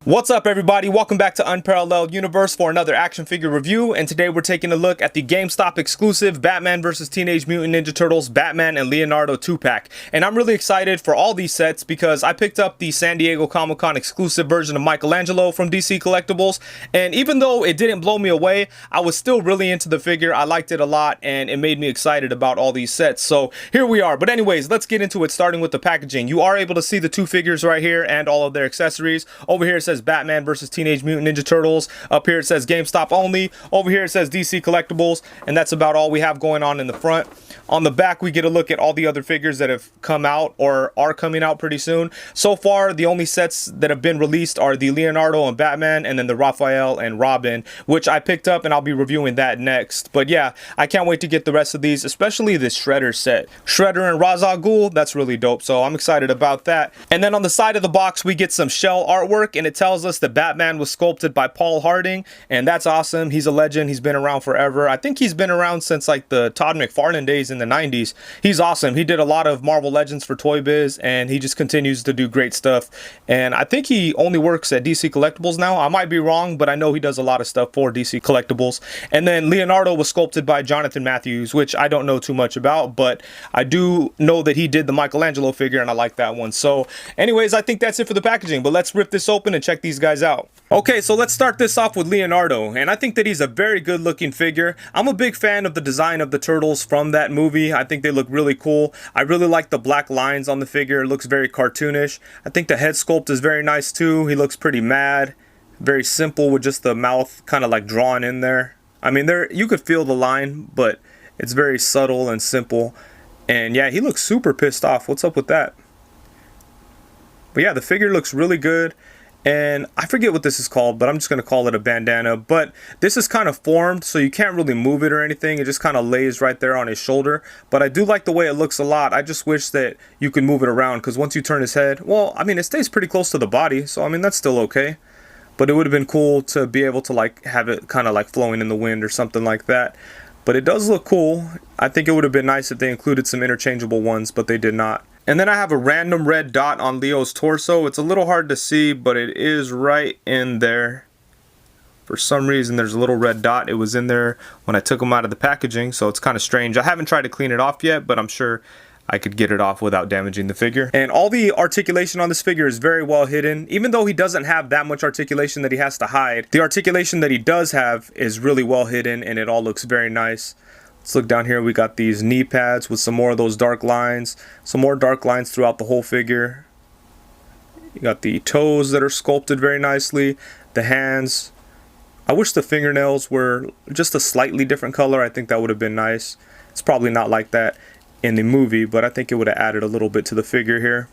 What's up everybody, welcome back to Unparalleled Universe for another action figure review, and today we're taking a look at the GameStop exclusive Batman vs Teenage Mutant Ninja Turtles Batman and Leonardo 2-pack. And I'm really excited for all these sets because I picked up the San Diego Comic-Con exclusive version of Michelangelo from DC Collectibles, and even though it didn't blow me away, I was still really into the figure. I liked it a lot and it made me excited about all these sets, so here we are. But anyways, let's get into it, starting with the packaging. You are able to see the two figures right here and all of their accessories. Over here it says Batman vs Teenage Mutant Ninja Turtles. Up here it says GameStop only. Over here it says DC Collectibles, and that's about all we have going on in the front. On the back we get a look at all the other figures that have come out or are coming out pretty soon. So far the only sets that have been released are the Leonardo and Batman, and then the Raphael and Robin, which I picked up and I'll be reviewing that next. But yeah, I can't wait to get the rest of these, especially this Shredder set. Shredder and Ra's al Ghul, that's really dope, so I'm excited about that. And then on the side of the box we get some shell artwork, and it tells us that Batman was sculpted by Paul Harding, and that's awesome. He's a legend. He's been around forever. I think he's been around since like the Todd McFarlane days in the 90s. He's awesome. He did a lot of Marvel Legends for Toy Biz, and he just continues to do great stuff. And I think he only works at DC Collectibles now. I might be wrong, but I know he does a lot of stuff for DC Collectibles. And then Leonardo was sculpted by Jonathan Matthews, which I don't know too much about, but I do know that he did the Michelangelo figure, and I like that one. So anyways, I think that's it for the packaging, but let's rip this open and check these guys out. Okay, so let's start this off with Leonardo, and I think that he's a very good looking figure. I'm a big fan of the design of the turtles from that movie. I think they look really cool. I really like the black lines on the figure. It looks very cartoonish. I think the head sculpt is very nice too. He looks pretty mad, very simple with just the mouth kind of like drawn in there. I mean, you could feel the line, but it's very subtle and simple. And yeah, he looks super pissed off. What's up with that? But yeah, the figure looks really good. And I forget what this is called, but I'm just going to call it a bandana. But this is kind of formed, so you can't really move it or anything. It just kind of lays right there on his shoulder. But I do like the way it looks a lot. I just wish that you could move it around, because once you turn his head, well, I mean, it stays pretty close to the body. So, I mean, that's still okay. But it would have been cool to be able to, like, have it kind of like flowing in the wind or something like that. But it does look cool. I think it would have been nice if they included some interchangeable ones, but they did not. And then I have a random red dot on Leo's torso. It's a little hard to see, but it is right in there. For some reason, there's a little red dot. It was in there when I took him out of the packaging, so it's kind of strange. I haven't tried to clean it off yet, but I'm sure I could get it off without damaging the figure. And all the articulation on this figure is very well hidden. Even though he doesn't have that much articulation that he has to hide, the articulation that he does have is really well hidden, and it all looks very nice. Let's look down here. We got these knee pads with some more of those dark lines. Some more dark lines throughout the whole figure. You got the toes that are sculpted very nicely. The hands. I wish the fingernails were just a slightly different color. I think that would have been nice. It's probably not like that in the movie, but I think it would have added a little bit to the figure here.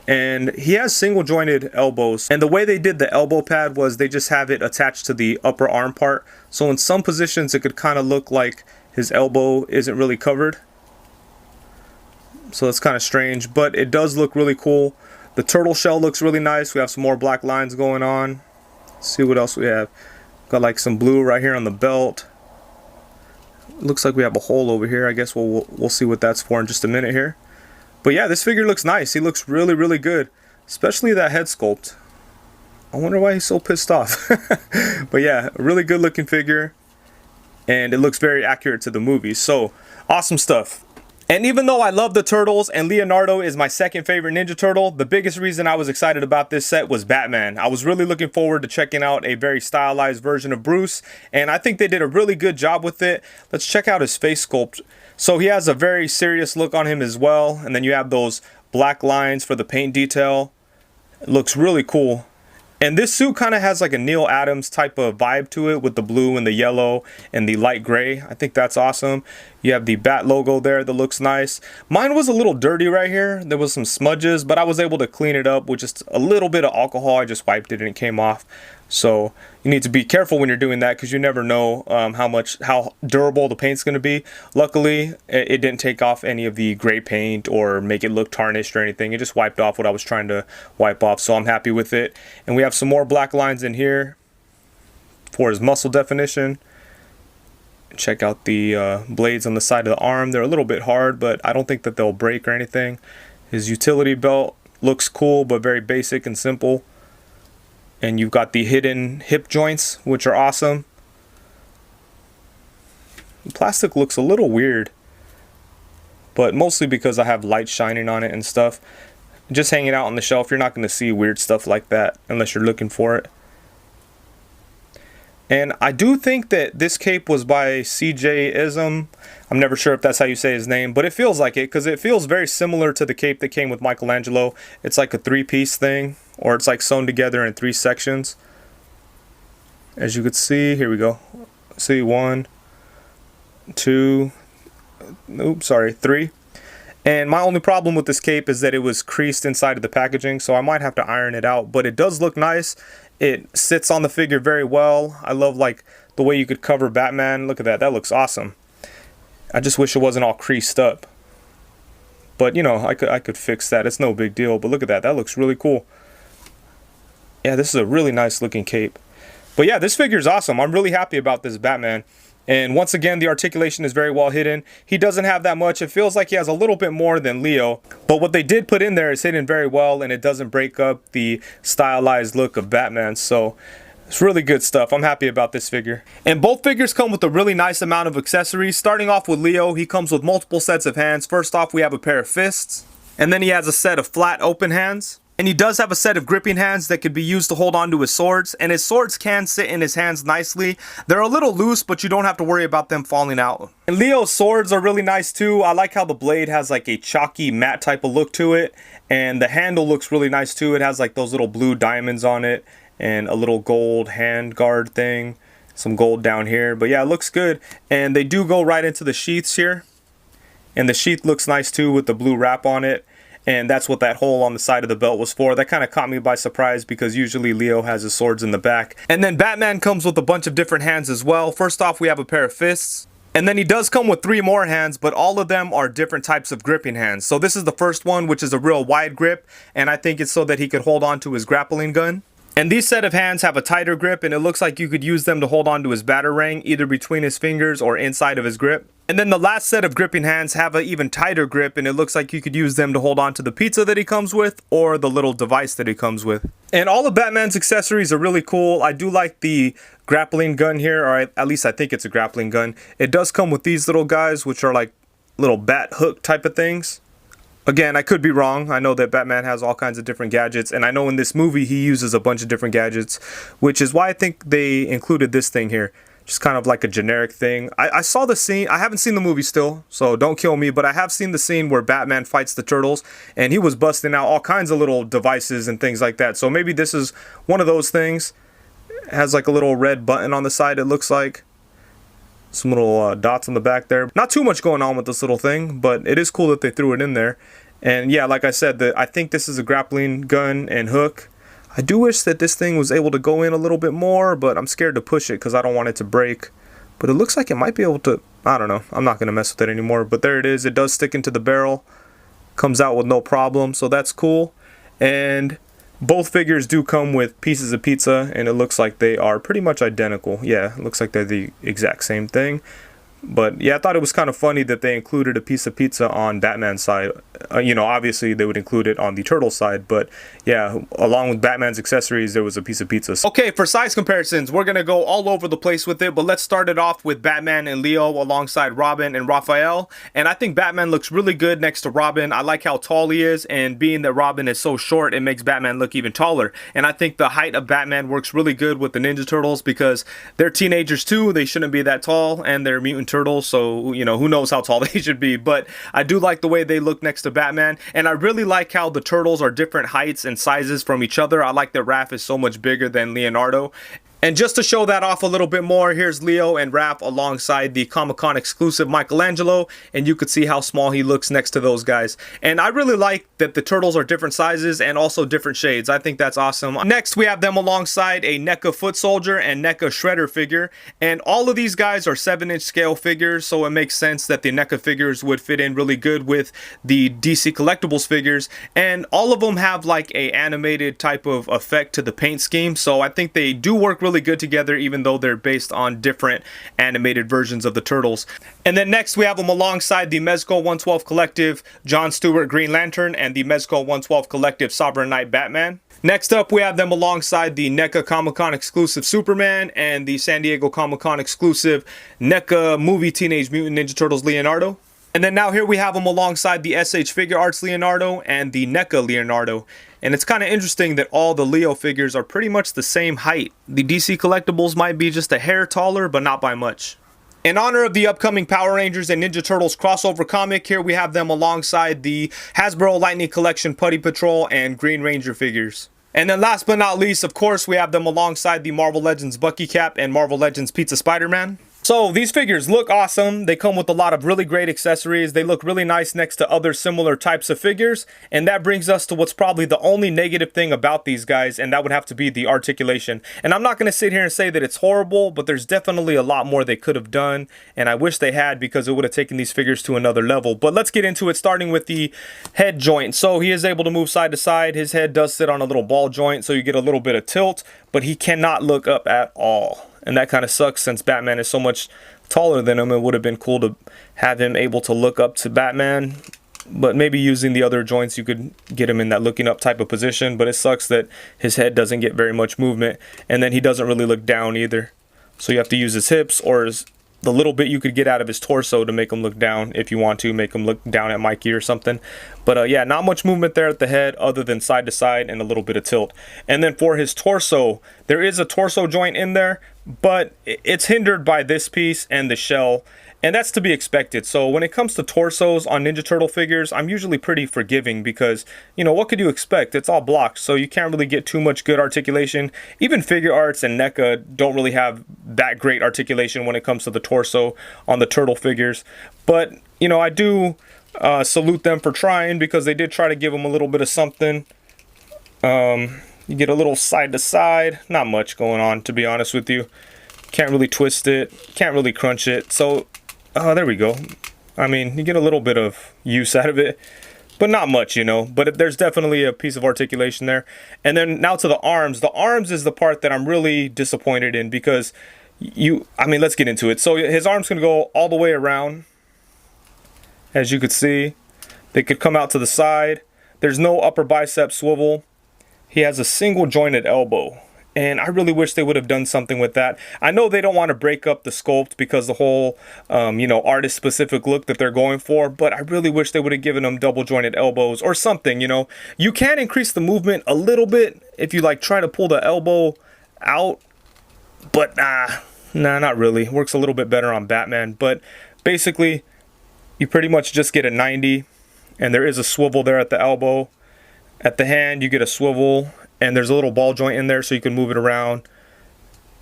And he has single jointed elbows, and the way they did the elbow pad was they just have it attached to the upper arm part, so in some positions it could kind of look like his elbow isn't really covered, so it's kind of strange, but it does look really cool. The turtle shell looks really nice. We have some more black lines going on. Let's see what else we have. Got like some blue right here on the belt. Looks like we have a hole over here. I guess we'll see what that's for in just a minute here. But yeah, this figure looks nice. He looks really, really good. Especially that head sculpt. I wonder why he's so pissed off. But yeah, a really good looking figure. And it looks very accurate to the movie. So, awesome stuff. And even though I love the Turtles and Leonardo is my second favorite Ninja Turtle, the biggest reason I was excited about this set was Batman. I was really looking forward to checking out a very stylized version of Bruce, and I think they did a really good job with it. Let's check out his face sculpt. So he has a very serious look on him as well, and then you have those black lines for the paint detail. It looks really cool. And this suit kind of has like a Neil Adams type of vibe to it with the blue and the yellow and the light gray. I think that's awesome. You have the Bat logo there that looks nice. Mine was a little dirty right here. There was some smudges, but I was able to clean it up with just a little bit of alcohol. I just wiped it and it came off. So you need to be careful when you're doing that, because you never know how durable the paint's going to be. Luckily, it didn't take off any of the gray paint or make it look tarnished or anything. It just wiped off what I was trying to wipe off, so I'm happy with it. And we have some more black lines in here for his muscle definition. Check out the blades on the side of the arm. They're a little bit hard, but I don't think that they'll break or anything. His utility belt looks cool but very basic and simple. And you've got the hidden hip joints, which are awesome. The plastic looks a little weird, but mostly because I have light shining on it and stuff. Just hanging out on the shelf, you're not going to see weird stuff like that unless you're looking for it. And I do think that this cape was by CJ Ism. I'm never sure if that's how you say his name, but it feels like it because it feels very similar to the cape that came with Michelangelo. It's like a 3-piece thing, or it's like sewn together in 3 sections. As you could see, here we go. See, 1, 2, oops, sorry, 3. And my only problem with this cape is that it was creased inside of the packaging, so I might have to iron it out, but it does look nice. It sits on the figure very well. I love like the way you could cover Batman. Look at that, that looks awesome. I just wish it wasn't all creased up. But you know, I could fix that. It's no big deal, but look at that, that looks really cool. Yeah, this is a really nice looking cape. But yeah, this figure is awesome. I'm really happy about this Batman. And once again, the articulation is very well hidden. He doesn't have that much. It feels like he has a little bit more than Leo. But what they did put in there is hidden very well, and it doesn't break up the stylized look of Batman. So it's really good stuff. I'm happy about this figure. And both figures come with a really nice amount of accessories. Starting off with Leo, he comes with multiple sets of hands. First off, we have a pair of fists. And then he has a set of flat open hands. And he does have a set of gripping hands that could be used to hold on to his swords, and his swords can sit in his hands nicely. They're a little loose, but you don't have to worry about them falling out. And Leo's swords are really nice too. I like how the blade has like a chalky matte type of look to it, and the handle looks really nice too. It has like those little blue diamonds on it, and a little gold hand guard thing, some gold down here. But yeah, it looks good, and they do go right into the sheaths here. And the sheath looks nice too with the blue wrap on it. And that's what that hole on the side of the belt was for. That kind of caught me by surprise because usually Leo has his swords in the back. And then Batman comes with a bunch of different hands as well. First off, we have a pair of fists. And then he does come with 3 more hands, but all of them are different types of gripping hands. So this is the first one, which is a real wide grip. And I think it's so that he could hold on to his grappling gun. And these set of hands have a tighter grip, and it looks like you could use them to hold on to his batarang, either between his fingers or inside of his grip. And then the last set of gripping hands have an even tighter grip, and it looks like you could use them to hold on to the pizza that he comes with or the little device that he comes with. And all of Batman's accessories are really cool. I do like the grappling gun here, or at least I think it's a grappling gun. It does come with these little guys, which are like little bat hook type of things. Again, I could be wrong. I know that Batman has all kinds of different gadgets, and I know in this movie he uses a bunch of different gadgets, which is why I think they included this thing here. Just kind of like a generic thing. I saw the scene. I haven't seen the movie still, so don't kill me, but I have seen the scene where Batman fights the turtles, and he was busting out all kinds of little devices and things like that. So maybe this is one of those things. It has like a little red button on the side, it looks like. Some little dots on the back there. Not too much going on with this little thing, but it is cool that they threw it in there. And yeah, like I said, I think this is a grappling gun and hook. I do wish that this thing was able to go in a little bit more, but I'm scared to push it because I don't want it to break. But it looks like it might be able to, I don't know. I'm not going to mess with it anymore, but there it is. It does stick into the barrel. Comes out with no problem, so that's cool. And both figures do come with pieces of pizza, and it looks like they are pretty much identical. Yeah, it looks like they're the exact same thing. But yeah, I thought it was kind of funny that they included a piece of pizza on Batman's side. You know, obviously they would include it on the Turtle side, but yeah, along with Batman's accessories, there was a piece of pizza. Okay, for size comparisons, we're gonna go all over the place with it, but let's start it off with Batman and Leo alongside Robin and Raphael. And I think Batman looks really good next to Robin. I like how tall he is, and being that Robin is so short, it makes Batman look even taller. And I think the height of Batman works really good with the Ninja Turtles because they're teenagers too. They shouldn't be that tall, and they're mutant turtles, so you know, who knows how tall they should be. But I do like the way they look next to Batman, and I really like how the turtles are different heights and sizes from each other. I like that Raph is so much bigger than Leonardo. And just to show that off a little bit more, here's Leo and Raph alongside the Comic-Con exclusive Michelangelo, and you could see how small he looks next to those guys. And I really like that the turtles are different sizes and also different shades. I think that's awesome. Next, we have them alongside a NECA Foot Soldier and NECA Shredder figure, and all of these guys are 7-inch scale figures, so it makes sense that the NECA figures would fit in really good with the DC Collectibles figures. And all of them have like a animated type of effect to the paint scheme, so I think they do work really really good together, even though they're based on different animated versions of the Turtles. And then next we have them alongside the Mezco 112 Collective John Stewart Green Lantern and the Mezco 112 Collective Sovereign Knight Batman. Next up, we have them alongside the NECA Comic-Con exclusive Superman and the San Diego Comic-Con exclusive NECA movie Teenage Mutant Ninja Turtles Leonardo. And then now here we have them alongside the SH Figure Arts Leonardo and the NECA Leonardo. And it's kind of interesting that all the Leo figures are pretty much the same height. The DC Collectibles might be just a hair taller, but not by much. In honor of the upcoming Power Rangers and Ninja Turtles crossover comic, here we have them alongside the Hasbro Lightning Collection Putty Patrol and Green Ranger figures. And then last but not least, of course, we have them alongside the Marvel Legends Bucky Cap and Marvel Legends Pizza Spider-Man. So these figures look awesome. They come with a lot of really great accessories. They look really nice next to other similar types of figures. And that brings us to what's probably the only negative thing about these guys, and that would have to be the articulation. And I'm not going to sit here and say that it's horrible, but there's definitely a lot more they could have done. And I wish they had, because it would have taken these figures to another level. But let's get into it, starting with the head joint. So he is able to move side to side. His head does sit on a little ball joint, so you get a little bit of tilt, but he cannot look up at all. And that kind of sucks, since Batman is so much taller than him. It would have been cool to have him able to look up to Batman. But maybe using the other joints, you could get him in that looking up type of position. But it sucks that his head doesn't get very much movement. And then he doesn't really look down either. So you have to use his hips, or the little bit you could get out of his torso to make him look down, if you want to make him look down at Mikey or something. But yeah, not much movement there at the head other than side to side and a little bit of tilt. And then for his torso, there is a torso joint in there, but it's hindered by this piece and the shell. And that's to be expected. So when it comes to torsos on Ninja Turtle figures, I'm usually pretty forgiving, because, you know, what could you expect? It's all blocked, so you can't really get too much good articulation. Even Figure Arts and NECA don't really have that great articulation when it comes to the torso on the Turtle figures. But, you know, I do salute them for trying, because they did try to give them a little bit of something. You get a little side to side, not much going on, to be honest with you. Can't really twist it, can't really crunch it. So there we go. I mean, you get a little bit of use out of it, but not much, you know. But there's definitely a piece of articulation there. And then now to the arms. The arms is the part that I'm really disappointed in, because I mean, let's get into it. So his arm's gonna go all the way around. As you could see, they could come out to the side. There's no upper bicep swivel. He has a single jointed elbow. And I really wish they would have done something with that. I know they don't want to break up the sculpt, because the whole, you know, artist-specific look that they're going for. But I really wish they would have given them double-jointed elbows or something, you know. You can increase the movement a little bit if you, like, try to pull the elbow out. But, nah, not really. Works a little bit better on Batman. But basically, you pretty much just get a 90. And there is a swivel there at the elbow. At the hand, you get a swivel. And there's a little ball joint in there, so you can move it around.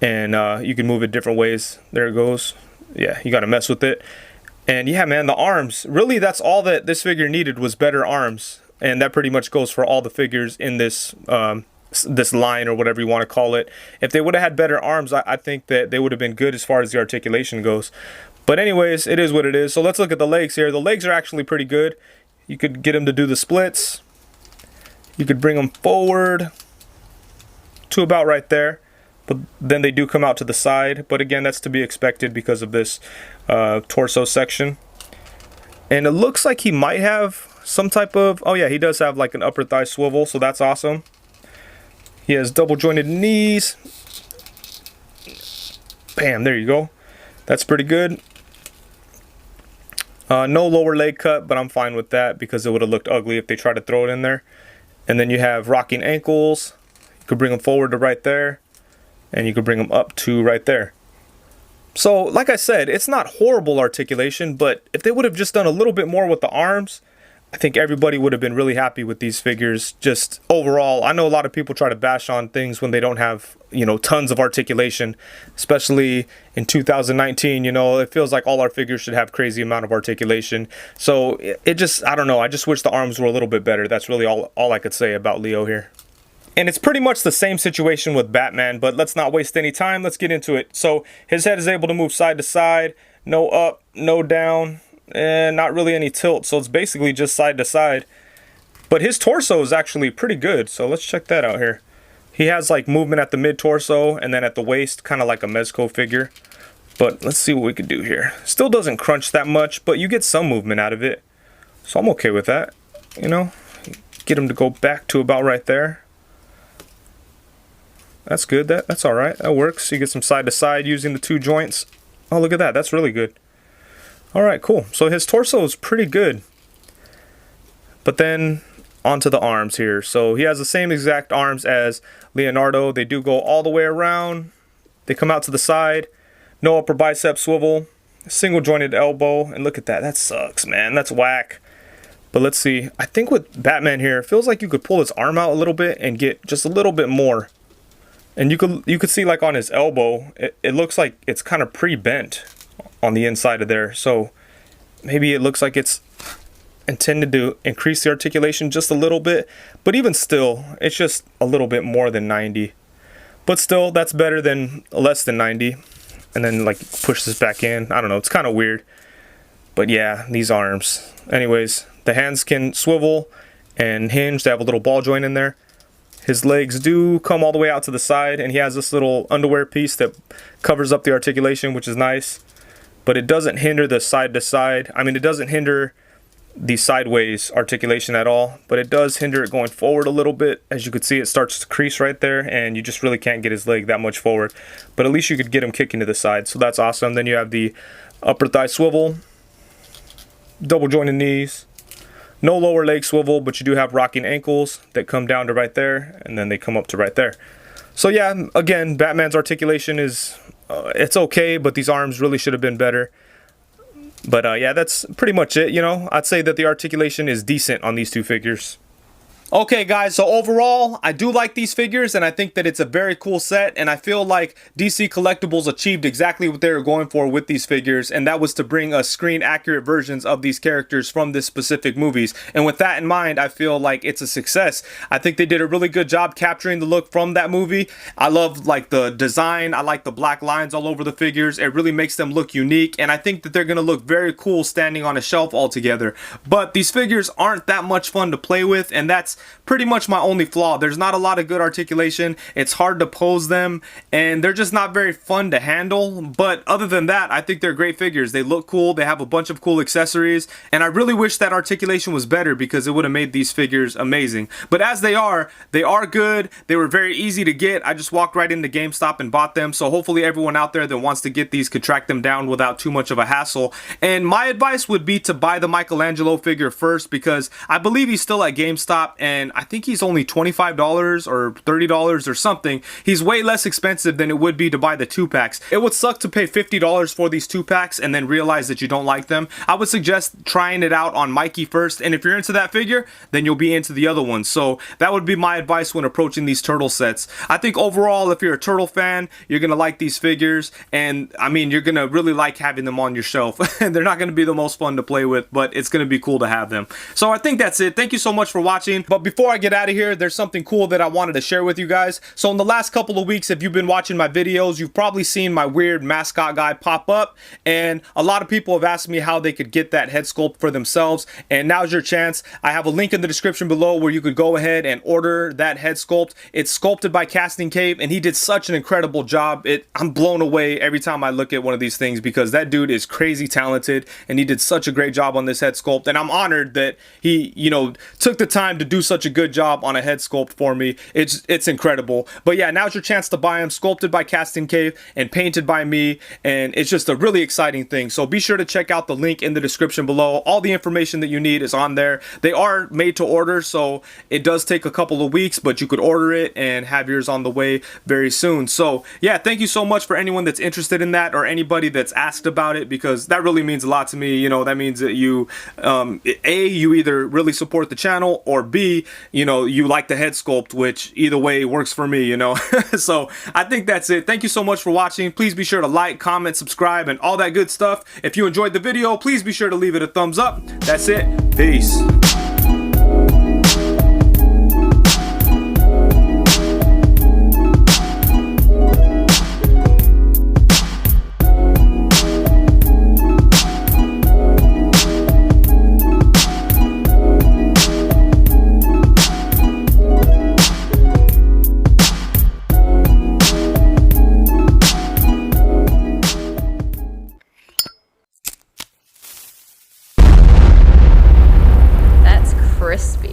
And you can move it different ways. There it goes. Yeah, you got to mess with it. And yeah, man, the arms. Really, that's all that this figure needed, was better arms. And that pretty much goes for all the figures in this this line, or whatever you want to call it. If they would have had better arms, I think that they would have been good as far as the articulation goes. But anyways, it is what it is. So let's look at the legs here. The legs are actually pretty good. You could get them to do the splits. You could bring them forward to about right there, but then they do come out to the side. But again, that's to be expected because of this torso section. And it looks like he might have some type of, oh yeah, he does have like an upper thigh swivel, so that's awesome. He has double jointed knees. Bam, there you go. That's pretty good. No lower leg cut, but I'm fine with that, because it would have looked ugly if they tried to throw it in there. And then you have rocking ankles. You could bring them forward to right there, and you could bring them up to right there. So, like I said, it's not horrible articulation, but if they would have just done a little bit more with the arms, I think everybody would have been really happy with these figures. Just overall, I know a lot of people try to bash on things when they don't have, you know, tons of articulation, especially in 2019. You know, it feels like all our figures should have crazy amount of articulation. So it just, I don't know, I just wish the arms were a little bit better. That's really all I could say about Leo here. And it's pretty much the same situation with Batman, but let's not waste any time. Let's get into it. So his head is able to move side to side, no up, no down, and not really any tilt. So it's basically just side to side. But his torso is actually pretty good. So let's check that out here. He has like movement at the mid torso and then at the waist, kind of like a Mezco figure. But let's see what we could do here. Still doesn't crunch that much, but you get some movement out of it. So I'm okay with that, you know. Get him to go back to about right there. That's good. That's all right. That works. You get some side to side using the two joints. Oh, look at that. That's really good. All right, cool. So his torso is pretty good. But then onto the arms here. So he has the same exact arms as Leonardo. They do go all the way around. They come out to the side. No upper bicep swivel. Single jointed elbow. And look at that. That sucks, man. That's whack. But let's see. I think with Batman here, it feels like you could pull his arm out a little bit and get just a little bit more. And you could see like on his elbow, it looks like it's kind of pre-bent on the inside of there. So maybe it looks like it's intended to increase the articulation just a little bit. But even still, it's just a little bit more than 90. But still, that's better than less than 90. And then like push this back in. I don't know, it's kind of weird. But yeah, these arms. Anyways, the hands can swivel and hinge. They have a little ball joint in there. His legs do come all the way out to the side, and he has this little underwear piece that covers up the articulation, which is nice. But it doesn't hinder the side to side. I mean, it doesn't hinder the sideways articulation at all, but it does hinder it going forward a little bit. As you can see, it starts to crease right there, and you just really can't get his leg that much forward. But at least you could get him kicking to the side, so that's awesome. Then you have the upper thigh swivel, double jointed knees. No lower leg swivel, but you do have rocking ankles that come down to right there, and then they come up to right there. So yeah, again, Batman's articulation is, it's okay, but these arms really should have been better. But yeah, that's pretty much it, you know. I'd say that the articulation is decent on these two figures. Okay guys, so overall, I do like these figures, and I think that it's a very cool set, and I feel like DC Collectibles achieved exactly what they were going for with these figures, and that was to bring us screen-accurate versions of these characters from this specific movies. And with that in mind, I feel like it's a success. I think they did a really good job capturing the look from that movie. I love like the design, I like the black lines all over the figures. It really makes them look unique, and I think that they're going to look very cool standing on a shelf altogether. But these figures aren't that much fun to play with, and that's pretty much my only flaw. There's not a lot of good articulation. It's hard to pose them, and they're just not very fun to handle. But other than that, I think they're great figures. They look cool. They have a bunch of cool accessories, and I really wish that articulation was better because it would have made these figures amazing. But as they are good. They were very easy to get. I just walked right into GameStop and bought them. So hopefully everyone out there that wants to get these could track them down without too much of a hassle. And my advice would be to buy the Michelangelo figure first, because I believe he's still at GameStop, and I think he's only $25 or $30 or something. He's way less expensive than it would be to buy the 2-packs. It would suck to pay $50 for these 2-packs and then realize that you don't like them. I would suggest trying it out on Mikey first, and if you're into that figure, then you'll be into the other ones. So that would be my advice when approaching these turtle sets. I think overall, if you're a turtle fan, you're gonna like these figures, and I mean, you're gonna really like having them on your shelf. They're not gonna be the most fun to play with, but it's gonna be cool to have them. So I think that's it. Thank you so much for watching. But before I get out of here, there's something cool that I wanted to share with you guys. So in the last couple of weeks, if you've been watching my videos, you've probably seen my weird mascot guy pop up, and a lot of people have asked me how they could get that head sculpt for themselves, and now's your chance. I have a link in the description below where you could go ahead and order that head sculpt. It's sculpted by Casting Cave, and he did such an incredible job. I'm blown away every time I look at one of these things, because that dude is crazy talented, and he did such a great job on this head sculpt, and I'm honored that he, you know, took the time to do such a good job on a head sculpt for me. It's incredible. But yeah, now's your chance to buy them. Sculpted by Casting Cave and painted by me, and it's just a really exciting thing. So be sure to check out the link in the description below. All the information that you need is on there. They are made to order, so it does take a couple of weeks, but you could order it and have yours on the way very soon. So yeah, thank you so much for anyone that's interested in that, or anybody that's asked about it, because that really means a lot to me. You know, that means that you A, you either really support the channel, or B, you know, you like the head sculpt, which either way works for me, you know. So I think that's it. Thank you so much for watching. Please be sure to like, comment, subscribe, and all that good stuff. If you enjoyed the video, please be sure to leave it a thumbs up. That's it. Peace. course,